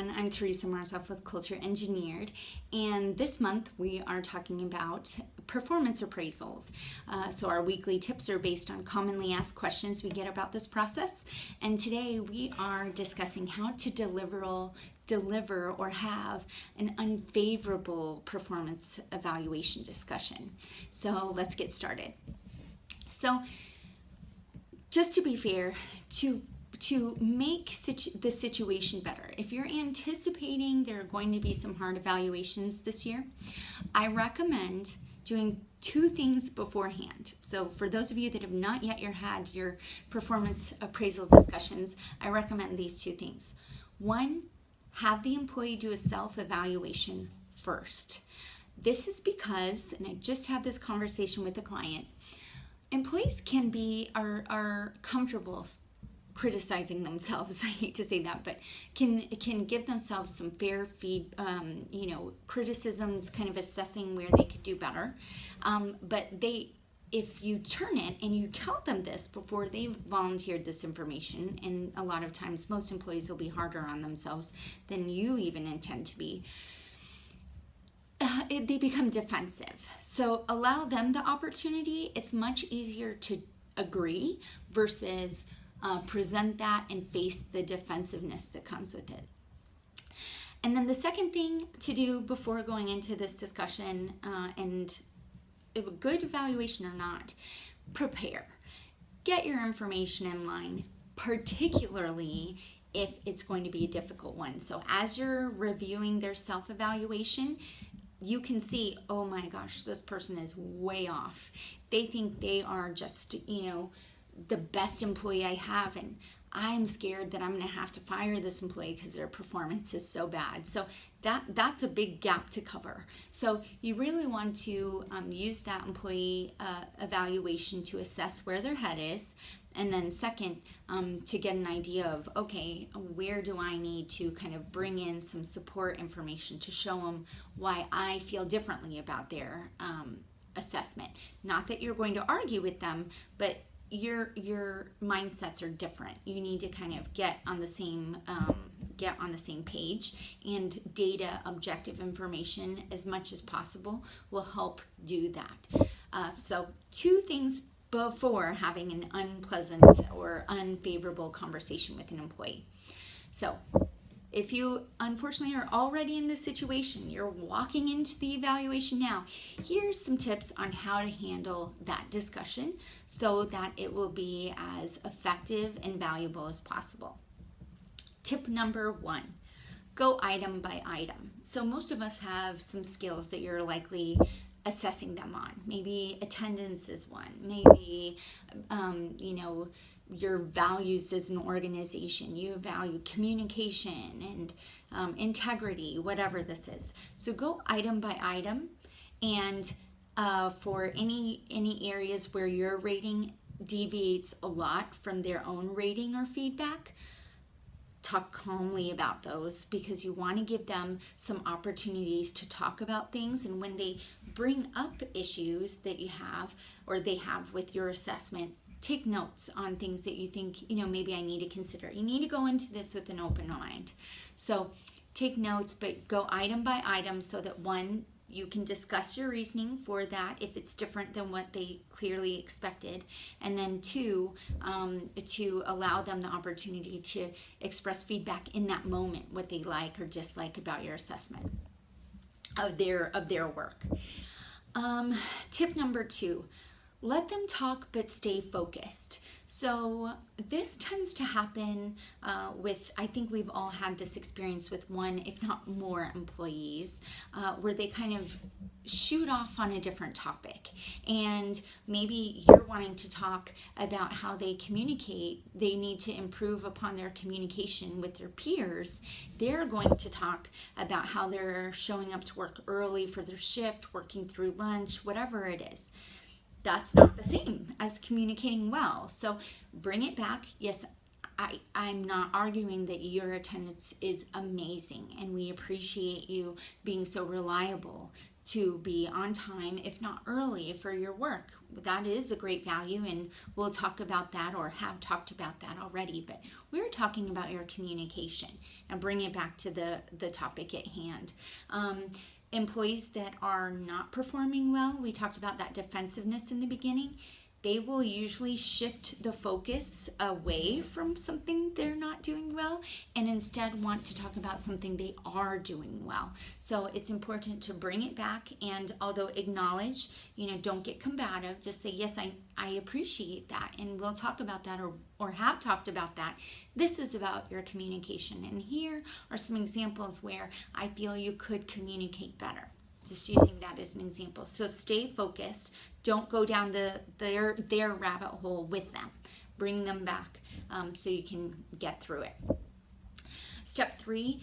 everyone. I'm Teresa Marzoff with Culture Engineered, and this month we are talking about performance appraisals. So our weekly tips are based on commonly asked questions we get about this process, and today we are discussing how to deliver or have an unfavorable performance evaluation discussion. So let's get started. So just to be fair, to make the situation better, if you're anticipating there are going to be some hard evaluations this year, I recommend doing two things beforehand. So for those of you that have not yet had your performance appraisal discussions, I recommend these two things. One, have the employee do a self-evaluation first. This is because, and I just had this conversation with a client, employees are comfortable criticizing themselves. I hate to say that, but can give themselves some fair criticisms, kind of assessing where they could do better. But if you turn it and you tell them this before they've volunteered this information, and a lot of times most employees will be harder on themselves than you even intend to be, they become defensive. So allow them the opportunity. It's much easier to agree versus present that and face the defensiveness that comes with it. And then the second thing to do before going into this discussion, and a good evaluation or not, prepare. Get your information in line, particularly if it's going to be a difficult one. So as you're reviewing their self-evaluation, you can see, oh my gosh, this person is way off. They think they are just, the best employee I have, and I'm scared that I'm going to have to fire this employee because their performance is so bad. So that's a big gap to cover. So you really want to use that employee evaluation to assess where their head is. And then second, to get an idea of, okay, where do I need to kind of bring in some support information to show them why I feel differently about their assessment. Not that you're going to argue with them, but your mindsets are different. You need to kind of get on the same page, and data, objective information as much as possible will help do that. So two things before having an unpleasant or unfavorable conversation with an employee. So if you unfortunately are already in this situation, you're walking into the evaluation now, here's some tips on how to handle that discussion so that it will be as effective and valuable as possible. Tip number one, go item by item. So most of us have some skills that you're likely assessing them on. Maybe attendance is one. Maybe, your values as an organization. You value communication and integrity, whatever this is. So go item by item, and for any areas where your rating deviates a lot from their own rating or feedback, talk calmly about those, because you want to give them some opportunities to talk about things. And when they bring up issues that you have or they have with your assessment, take notes on things that you think, maybe I need to consider. You need to go into this with an open mind. So take notes, but go item by item so that one, you can discuss your reasoning for that if it's different than what they clearly expected. And then two, to allow them the opportunity to express feedback in that moment, what they like or dislike about your assessment of their work. Tip number two, let them talk but stay focused. So this tends to happen I think we've all had this experience with one, if not more, employees where they kind of shoot off on a different topic. And maybe you're wanting to talk about how they communicate. They need to improve upon their communication with their peers. They're going to talk about how they're showing up to work early for their shift, working through lunch, whatever it is. That's not the same as communicating well. So bring it back. Yes, I'm not arguing that your attendance is amazing and we appreciate you being so reliable, to be on time, if not early, for your work. That is a great value, and we'll talk about that, or have talked about that already. But we're talking about your communication and bring it back to the topic at hand. Employees that are not performing well, we talked about that defensiveness in the beginning. They will usually shift the focus away from something they're not doing well and instead want to talk about something they are doing well. So it's important to bring it back, and although acknowledge, don't get combative, just say, yes, I appreciate that, and we'll talk about that, or have talked about that. This is about your communication, and here are some examples where I feel you could communicate better. Just using that as an example. So stay focused. Don't go down their rabbit hole with them. Bring them back so you can get through it. Step 3,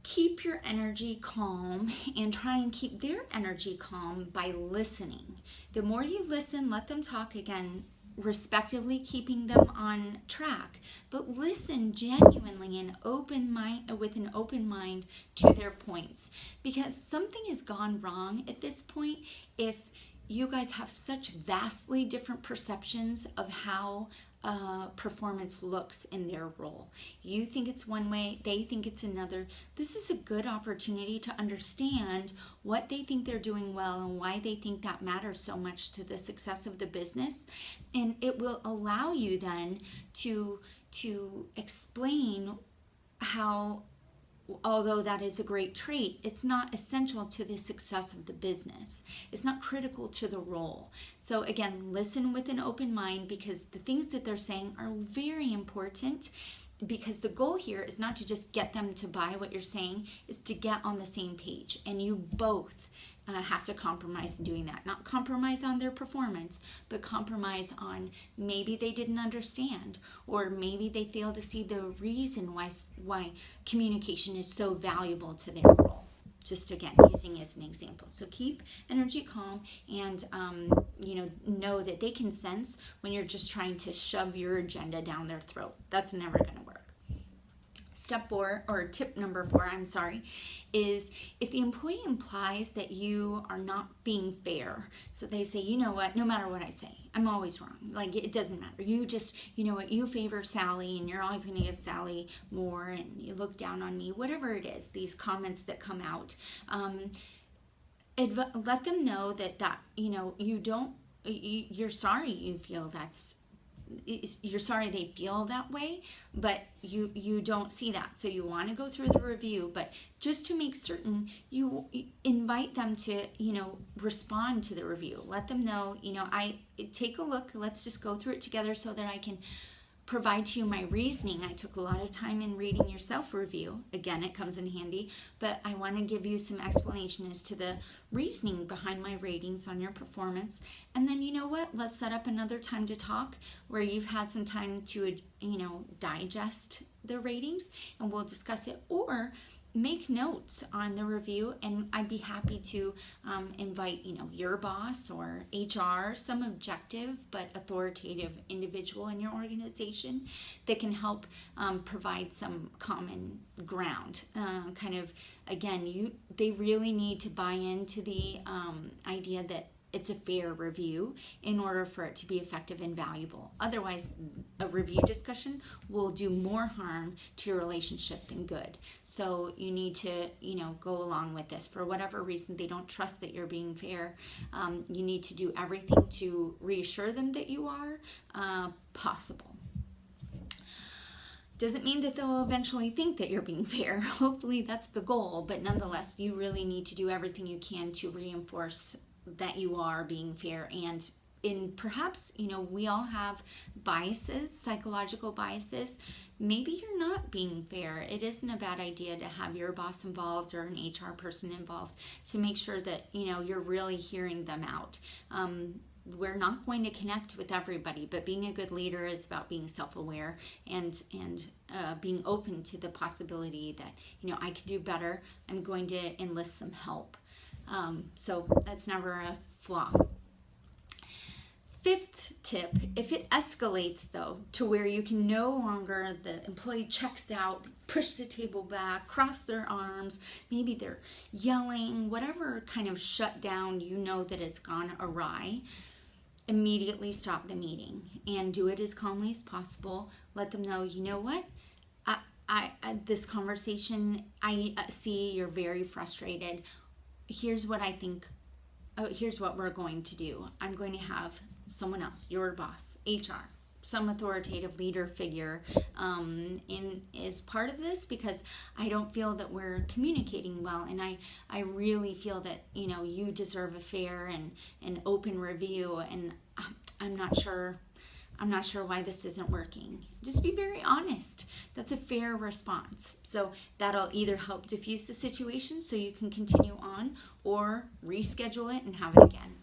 keep your energy calm, and try and keep their energy calm by listening. The more you listen, let them talk, again, respectively keeping them on track, but listen genuinely and with an open mind to their points, because something has gone wrong at this point if you guys have such vastly different perceptions of how performance looks in their role. You think it's one way, they think it's another. This is a good opportunity to understand what they think they're doing well and why they think that matters so much to the success of the business. And it will allow you then to explain how, although that is a great trait, it's not essential to the success of the business. It's not critical to the role. So again, listen with an open mind, because the things that they're saying are very important, because the goal here is not to just get them to buy what you're saying, it's to get on the same page. And you both have to compromise in doing that. Not compromise on their performance, but compromise on maybe they didn't understand, or maybe they failed to see the reason why communication is so valuable to their role. Just again, using as an example. So keep energy calm, and know that they can sense when you're just trying to shove your agenda down their throat. That's never going to work. Step 4, or tip number 4, is if the employee implies that you are not being fair. So they say, you know what, no matter what I say, I'm always wrong. Like, it doesn't matter. You just, you know what, you favor Sally, and you're always going to give Sally more, and you look down on me, whatever it is, these comments that come out. Let them know that you're sorry you feel you're sorry they feel that way, but you don't see that. So you want to go through the review, but just to make certain, you invite them to, respond to the review. Let them know, I take a look, let's just go through it together so that I can provide to you my reasoning. I took a lot of time in reading your self-review. Again, it comes in handy, but I want to give you some explanation as to the reasoning behind my ratings on your performance. And then, you know what? Let's set up another time to talk where you've had some time to, digest the ratings, and we'll discuss it. Or make notes on the review, and I'd be happy to invite your boss or HR, some objective but authoritative individual in your organization that can help provide some common ground. They really need to buy into the idea that it's a fair review in order for it to be effective and valuable. Otherwise, a review discussion will do more harm to your relationship than good. So you need to, go along with this. For whatever reason, they don't trust that you're being fair. You need to do everything to reassure them that you are possible. Doesn't mean that they'll eventually think that you're being fair. Hopefully that's the goal, but nonetheless, you really need to do everything you can to reinforce that you are being fair. And perhaps, we all have biases, psychological biases. Maybe you're not being fair. It isn't a bad idea to have your boss involved or an HR person involved to make sure that, you're really hearing them out. We're not going to connect with everybody, but being a good leader is about being self-aware and being open to the possibility that, I could do better. I'm going to enlist some help. So that's never a flaw. Fifth tip, if it escalates though to where you can no longer, the employee checks out, push the table back, cross their arms, maybe they're yelling, whatever kind of shutdown, you know that it's gone awry, immediately stop the meeting and do it as calmly as possible. Let them know, you know what, this conversation, I see you're very frustrated. Here's what I think. Here's what we're going to do. I'm going to have someone else, your boss, HR, some authoritative leader figure is part of this, because I don't feel that we're communicating well, and I really feel that you deserve a fair and open review, and I'm not sure why this isn't working. Just be very honest. That's a fair response. So that'll either help diffuse the situation so you can continue on, or reschedule it and have it again.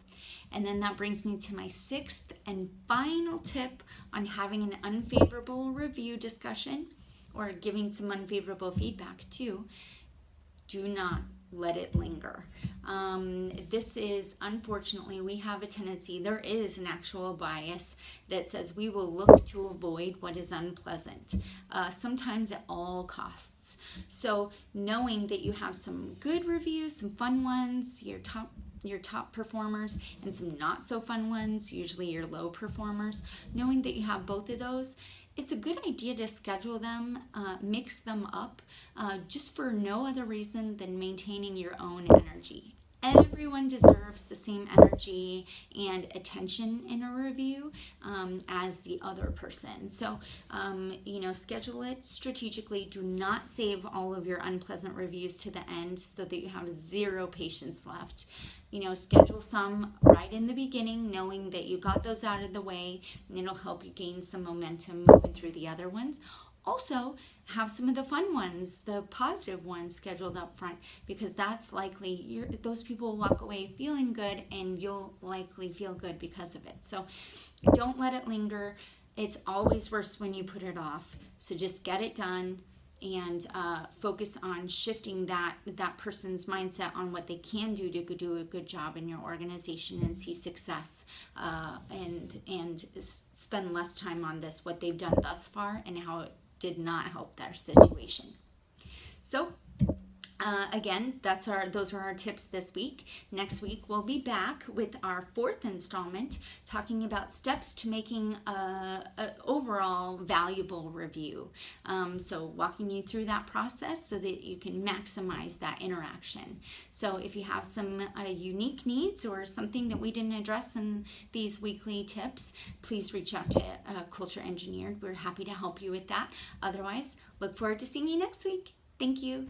And then that brings me to my sixth and final tip on having an unfavorable review discussion, or giving some unfavorable feedback too. Do not let it linger. This is, unfortunately, we have a tendency, there is an actual bias that says we will look to avoid what is unpleasant, sometimes at all costs. So knowing that you have some good reviews, some fun ones, your top performers, and some not so fun ones, usually your low performers, knowing that you have both of those, it's a good idea to schedule them, mix them up, just for no other reason than maintaining your own energy. Everyone deserves the same energy and attention in a review as the other person. So, schedule it strategically. Do not save all of your unpleasant reviews to the end so that you have zero patience left. Schedule some right in the beginning, knowing that you got those out of the way, and it'll help you gain some momentum moving through the other ones. Also, have some of the fun ones, the positive ones, scheduled up front, because that's likely those people will walk away feeling good, and you'll likely feel good because of it. So don't let it linger. It's always worse when you put it off. So just get it done, and focus on shifting that person's mindset on what they can do to do a good job in your organization and see success, and spend less time on what they've done thus far and how it did not help their situation. So again, those are our tips this week. Next week, we'll be back with our fourth installment, talking about steps to making an overall valuable review. So walking you through that process so that you can maximize that interaction. So if you have some unique needs or something that we didn't address in these weekly tips, please reach out to Culture Engineered. We're happy to help you with that. Otherwise, look forward to seeing you next week. Thank you.